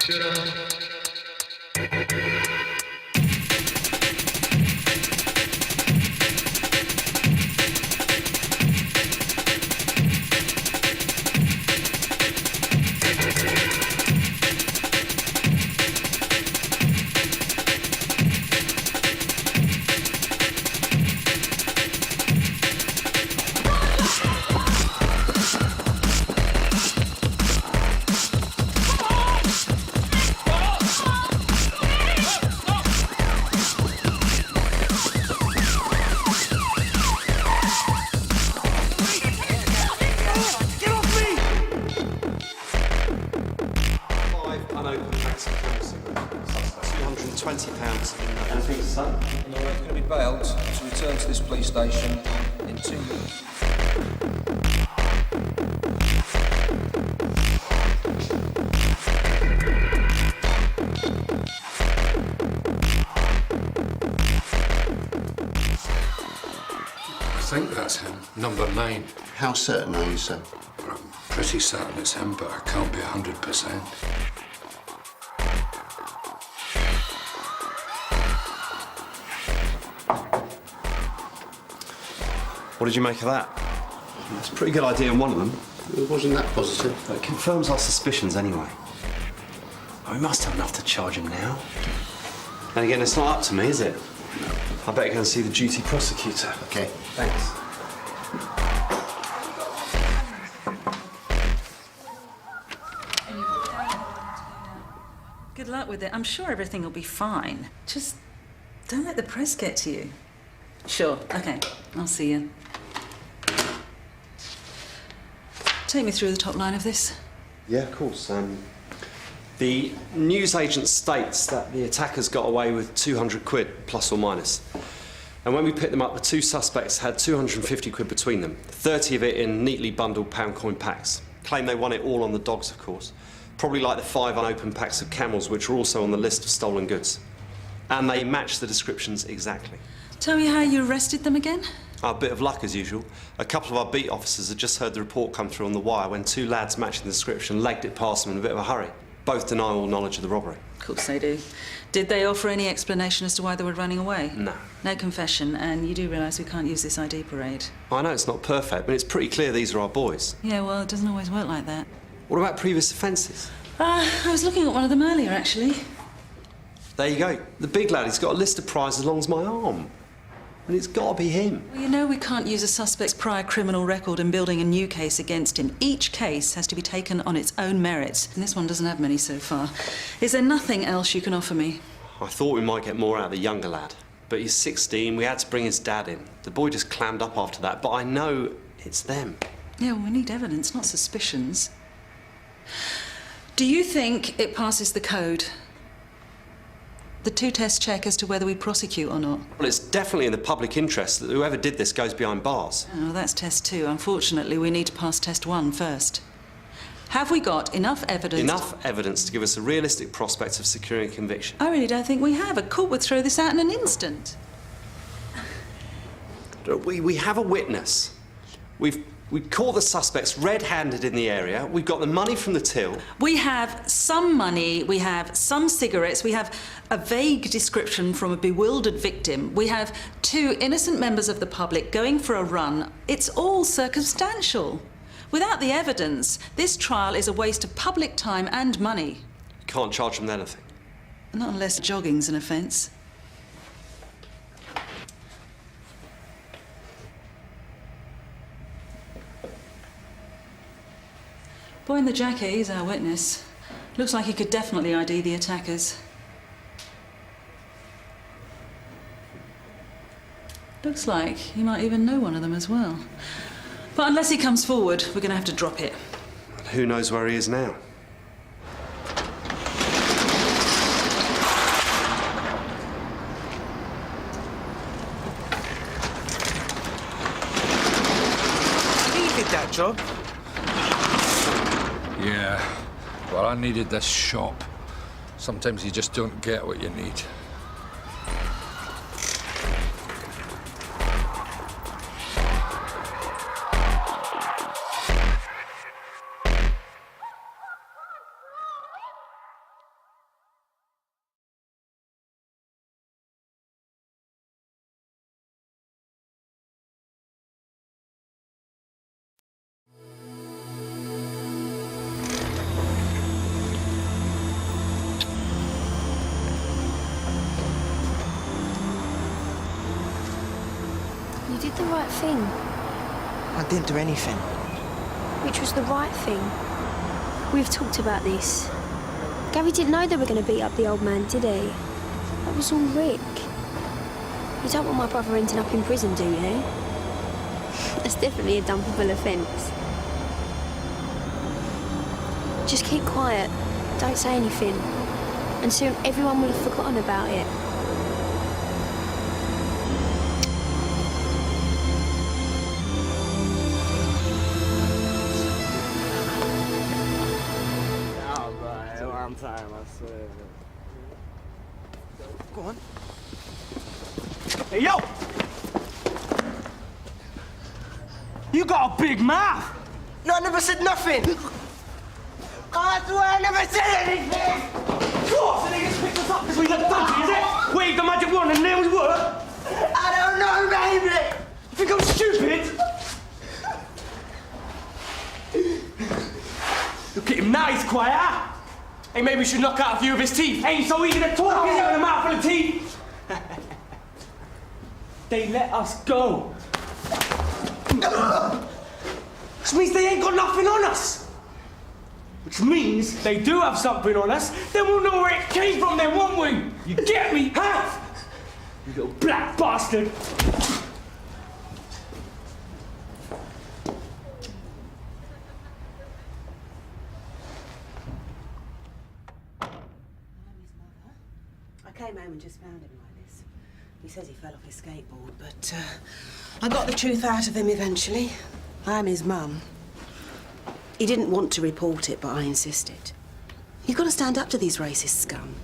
£220. Anything, son? No, it's going to be bailed to return to this police station in 2 weeks. I think that's him, number 9. How certain are you, sir? I'm pretty certain it's him, but I can't be 100%. What did you make of that? It's a pretty good idea on one of them. It wasn't that positive. It confirms our suspicions anyway. Oh, we must have enough to charge him now. Then again, it's not up to me, is it? No. I better go and see the duty prosecutor. OK. Thanks. Good luck with it. I'm sure everything will be fine. Just don't let the press get to you. Sure. OK. I'll see you. Take me through the top line of this. Yeah, of course. The newsagent states that the attackers got away with 200 quid, plus or minus. And when we picked them up, the two suspects had 250 quid between them, 30 of it in neatly bundled pound coin packs. Claim they won it all on the dogs, of course. Probably like the 5 unopened packs of Camels, which are also on the list of stolen goods. And they match the descriptions exactly. Tell me how you arrested them again? A bit of luck, as usual. A couple of our beat officers had just heard the report come through on the wire when 2 lads matching the description legged it past them in a bit of a hurry. Both deny all knowledge of the robbery. Of course they do. Did they offer any explanation as to why they were running away? No. No confession, and you do realise we can't use this ID parade? I know it's not perfect, but it's pretty clear these are our boys. Yeah, well, it doesn't always work like that. What about previous offences? I was looking at one of them earlier, actually. There you go. The big lad, he's got a list of prizes as long as my arm. And it's got to be him. Well, you know we can't use a suspect's prior criminal record in building a new case against him. Each case has to be taken on its own merits, and this one doesn't have many so far. Is there nothing else you can offer me? I thought we might get more out of the younger lad, but he's 16, we had to bring his dad in. The boy just clammed up after that, but I know it's them. Yeah, well, we need evidence, not suspicions. Do you think it passes the code? The 2-test check as to whether we prosecute or not? Well, it's definitely in the public interest that whoever did this goes behind bars. Oh, that's test 2. Unfortunately, we need to pass test 1 first. Have we got enough evidence? Enough evidence to give us a realistic prospect of securing a conviction. I really don't think we have. A court would throw this out in an instant. We have a witness. We caught the suspects red-handed in the area. We've got the money from the till. We have some money, we have some cigarettes, we have a vague description from a bewildered victim. We have 2 innocent members of the public going for a run. It's all circumstantial. Without the evidence, this trial is a waste of public time and money. Can't charge them with anything. Not unless jogging's an offence. Boy in the jacket, he's our witness. Looks like he could definitely ID the attackers. Looks like he might even know one of them as well. But unless he comes forward, we're going to have to drop it. Who knows where he is now? I think you did that job. Yeah, well, I needed this shop. Sometimes you just don't get what you need. did the right thing. I didn't do anything. Which was the right thing. We've talked about this. Gary didn't know they were going to beat up the old man, did he? That was all Rick. You don't want my brother ending up in prison, do you? That's definitely a dumpable offence. Just keep quiet. Don't say anything. And soon everyone will have forgotten about it. I'm tired, I swear. Go on. Hey, yo! You got a big mouth! No, I never said nothing! I swear I never said anything! What? So they just picked us up because we look dodgy, is it? Wave the magic wand and nails work? I don't know, baby! You think I'm stupid? Look at him now, he's quiet. Hey, maybe we should knock out a few of his teeth. Ain't so easy to talk, is it, with a mouthful of teeth? They let us go. Which means they ain't got nothing on us. Which means they do have something on us, then we'll know where it came from then, won't we? You get me, huh? You little black bastard. I came home and just found him like this. He says he fell off his skateboard, but I got the truth out of him eventually. I'm his mum. He didn't want to report it, but I insisted. You've got to stand up to these racist scum.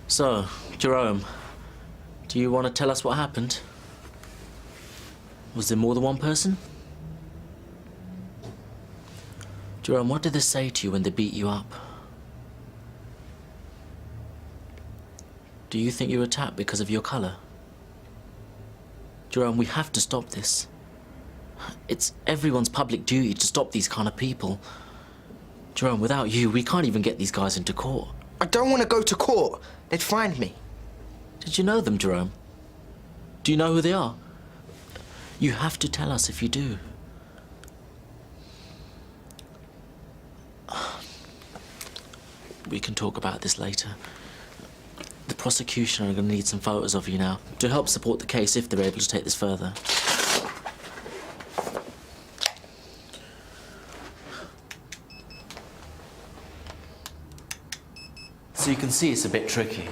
So, Jerome, do you want to tell us what happened? Was there more than one person? Jerome, what did they say to you when they beat you up? Do you think you were attacked because of your colour? Jerome, we have to stop this. It's everyone's public duty to stop these kind of people. Jerome, without you, we can't even get these guys into court. I don't want to go to court. They'd find me. Did you know them, Jerome? Do you know who they are? You have to tell us if you do. We can talk about this later. The prosecution are going to need some photos of you now to help support the case if they're able to take this further. So you can see it's a bit tricky.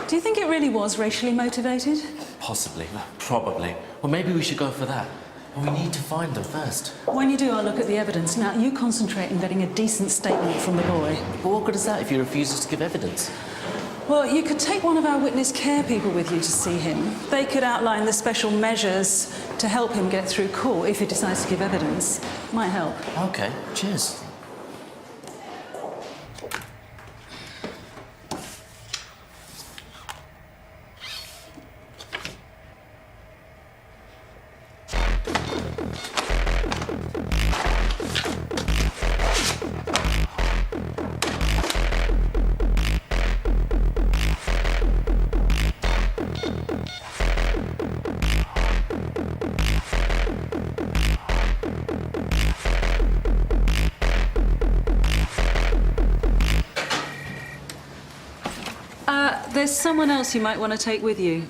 Do you think it really was racially motivated? Possibly, probably. Well, maybe we should go for that. But we need to find them first. When you do, I'll look at the evidence. Now, you concentrate on getting a decent statement from the boy. But what good is that if he refuses to give evidence? Well, you could take one of our witness care people with you to see him. They could outline the special measures to help him get through court if he decides to give evidence. Might help. Okay, cheers. There's someone else you might want to take with you.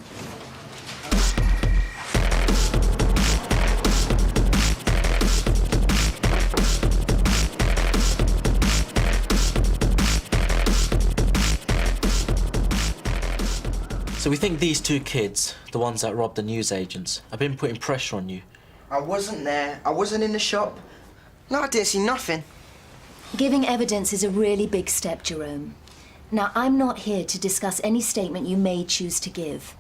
So we think these two kids, the ones that robbed the newsagents, have been putting pressure on you. I wasn't there. I wasn't in the shop. No, I didn't see nothing. Giving evidence is a really big step, Jerome. Now, I'm not here to discuss any statement you may choose to give,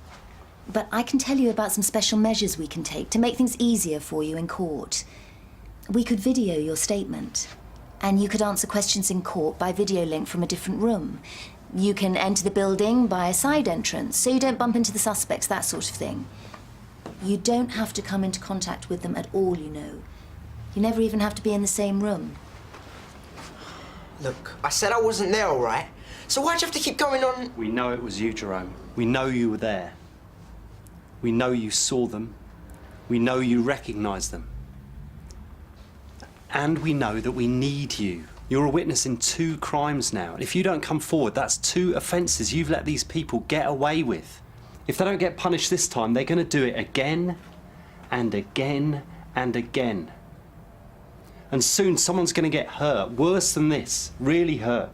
but I can tell you about some special measures we can take to make things easier for you in court. We could video your statement, and you could answer questions in court by video link from a different room. You can enter the building by a side entrance, so you don't bump into the suspects, that sort of thing. You don't have to come into contact with them at all, you know. You never even have to be in the same room. Look, I said I wasn't there, all right? So why'd you have to keep going on? We know it was you, Jerome. We know you were there. We know you saw them. We know you recognise them. And we know that we need you. You're a witness in 2 crimes now. If you don't come forward, that's 2 offences you've let these people get away with. If they don't get punished this time, they're going to do it again and again and again. And soon someone's going to get hurt, worse than this, really hurt.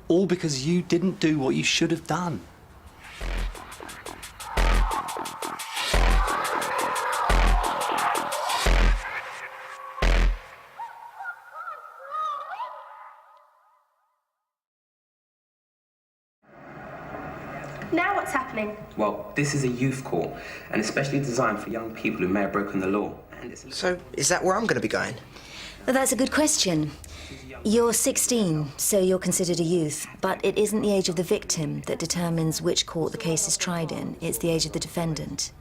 All because you didn't do what you should have done. Now what's happening? Well, this is a youth court, and especially designed for young people who may have broken the law. So, is that where I'm going to be going? Well, that's a good question. You're 16, so you're considered a youth, but it isn't the age of the victim that determines which court the case is tried in. It's the age of the defendant.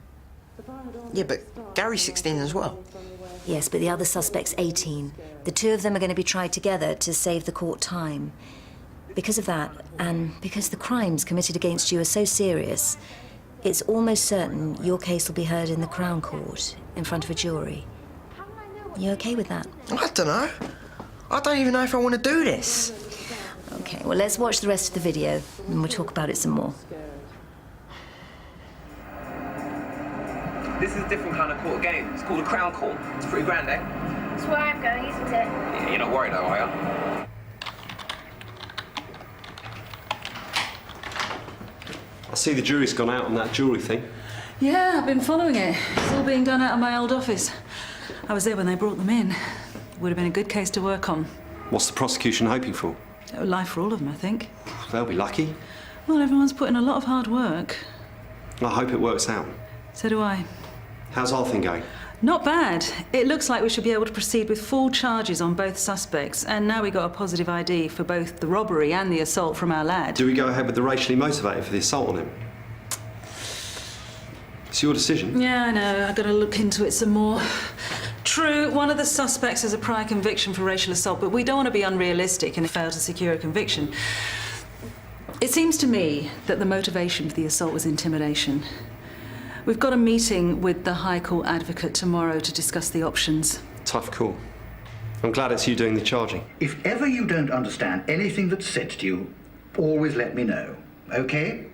Yeah, but Gary's 16 as well. Yes, but the other suspect's 18. The 2 of them are going to be tried together to save the court time. Because of that, and because the crimes committed against you are so serious, it's almost certain your case will be heard in the Crown Court, in front of a jury. You okay with that? I don't know. I don't even know if I want to do this. Okay, well, let's watch the rest of the video, and we'll talk about it some more. This is a different kind of court game. It's called a Crown Court. It's pretty grand, eh? That's where I'm going, isn't it? Yeah, you're not worried, though, are you? I see the jury's gone out on that jewellery thing. Yeah, I've been following it. It's all being done out of my old office. I was there when they brought them in. Would have been a good case to work on. What's the prosecution hoping for? Life for all of them, I think. They'll be lucky. Well, everyone's put in a lot of hard work. I hope it works out. So do I. How's our thing going? Not bad. It looks like we should be able to proceed with full charges on both suspects, and now we got a positive ID for both the robbery and the assault from our lad. Do we go ahead with the racially motivated for the assault on him? It's your decision. Yeah, I know. I've got to look into it some more. True, one of the suspects has a prior conviction for racial assault, but we don't want to be unrealistic and fail to secure a conviction. It seems to me that the motivation for the assault was intimidation. We've got a meeting with the High Court advocate tomorrow to discuss the options. Tough call. I'm glad it's you doing the charging. If ever you don't understand anything that's said to you, always let me know, okay?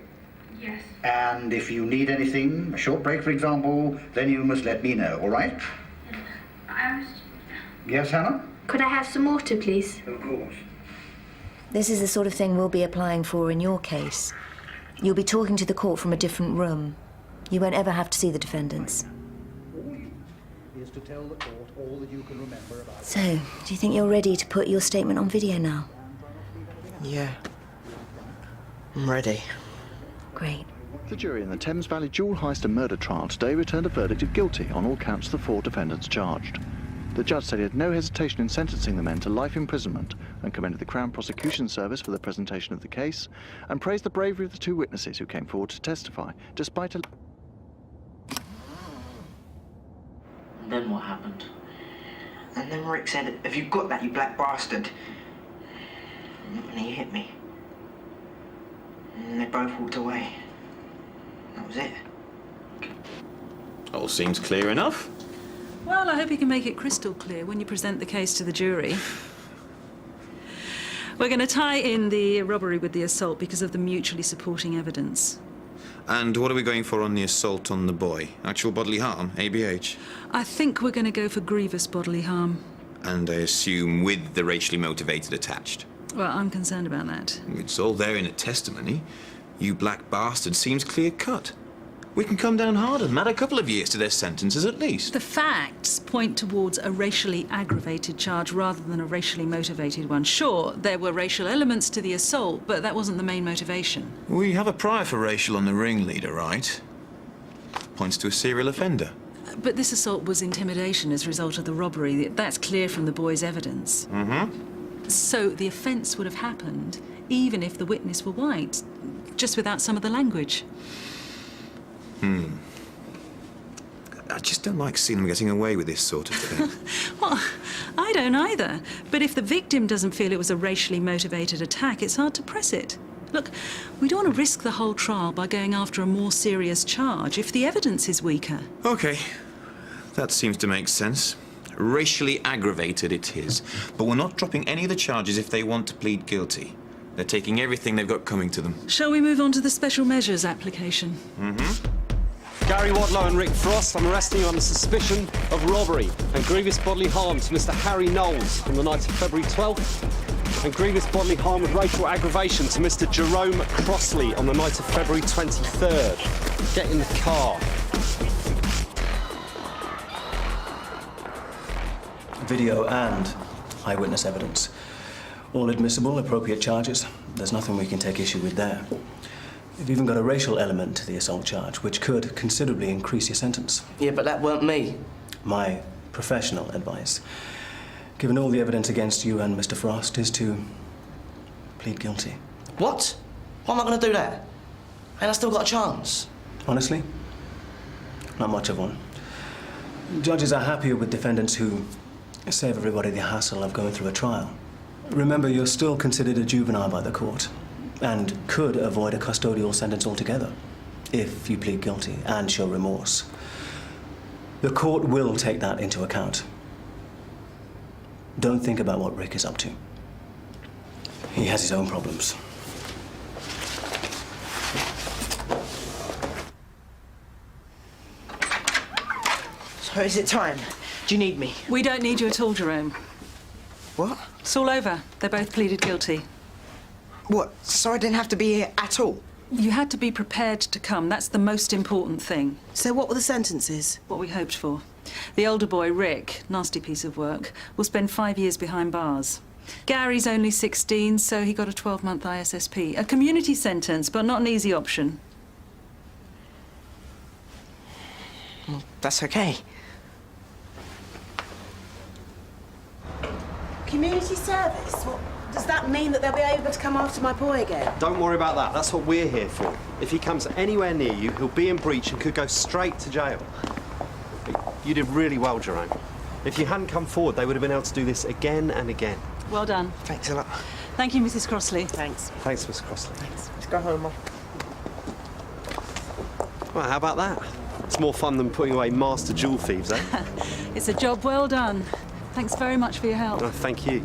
Yes. And if you need anything, a short break, for example, then you must let me know, all right? Yes, Hannah? Could I have some water, please? Of course. This is the sort of thing we'll be applying for in your case. You'll be talking to the court from a different room. You won't ever have to see the defendants. Is to tell the court all that you can remember about. So, do you think you're ready to put your statement on video now? Yeah. I'm ready. Great. The jury in the Thames Valley jewel heist and murder trial today returned a verdict of guilty on all counts of the 4 defendants charged. The judge said he had no hesitation in sentencing the men to life imprisonment and commended the Crown Prosecution Service for the presentation of the case and praised the bravery of the 2 witnesses who came forward to testify, despite a... And then what happened? And then Rick said, "Have you got that, you black bastard?" And he hit me. And they both walked away. That was it. All seems clear enough. Well, I hope you can make it crystal clear when you present the case to the jury. We're going to tie in the robbery with the assault because of the mutually supporting evidence. And what are we going for on the assault on the boy? Actual bodily harm, ABH? I think we're going to go for grievous bodily harm. And I assume with the racially motivated attached? Well, I'm concerned about that. It's all there in a testimony. You black bastard seems clear-cut. We can come down hard and add a couple of years to their sentences at least. The facts point towards a racially aggravated charge rather than a racially motivated one. Sure, there were racial elements to the assault, but that wasn't the main motivation. We have a prior for racial on the ringleader, right? Points to a serial offender. But this assault was intimidation as a result of the robbery. That's clear from the boy's evidence. Mm-hmm. So the offence would have happened even if the witness were white, just without some of the language. I just don't like seeing them getting away with this sort of thing. Well, I don't either. But if the victim doesn't feel it was a racially motivated attack, it's hard to press it. Look, we don't want to risk the whole trial by going after a more serious charge if the evidence is weaker. OK. That seems to make sense. Racially aggravated it is. But we're not dropping any of the charges if they want to plead guilty. They're taking everything they've got coming to them. Shall we move on to the special measures application? Gary Wadlow and Rick Frost, I'm arresting you on suspicion of robbery and grievous bodily harm to Mr. Harry Knowles on the night of February 12th, and grievous bodily harm with racial aggravation to Mr. Jerome Crossley on the night of February 23rd. Get in the car. Video and eyewitness evidence. All admissible, appropriate charges. There's nothing we can take issue with there. You've even got a racial element to the assault charge, which could considerably increase your sentence. Yeah, but that weren't me. My professional advice, given all the evidence against you and Mr. Frost, is to plead guilty. What? Why am I going to do that? And I still got a chance. Honestly, not much of one. Judges are happier with defendants who save everybody the hassle of going through a trial. Remember, you're still considered a juvenile by the court, and could avoid a custodial sentence altogether if you plead guilty and show remorse. The court will take that into account. Don't think about what Rick is up to. He has his own problems. So is it time? Do you need me? We don't need you at all, Jerome. What? It's all over. They both pleaded guilty. What? So I didn't have to be here at all? You had to be prepared to come. That's the most important thing. So what were the sentences? What we hoped for. The older boy, Rick, nasty piece of work, will spend 5 years behind bars. Gary's only 16, so he got a 12-month ISSP. A community sentence, but not an easy option. Well, that's okay. Community service? What, does that mean that they'll be able to come after my boy again? Don't worry about that. That's what we're here for. If he comes anywhere near you, he'll be in breach and could go straight to jail. You did really well, Jerome. If you hadn't come forward, they would have been able to do this again and again. Well done. Thanks a lot. Thank you, Mrs. Crossley. Thanks. Thanks, Miss Crossley. Thanks. Let's go home, Mum. Well, how about that? It's more fun than putting away master jewel thieves, eh? It's a job well done. Thanks very much for your help. Thank you.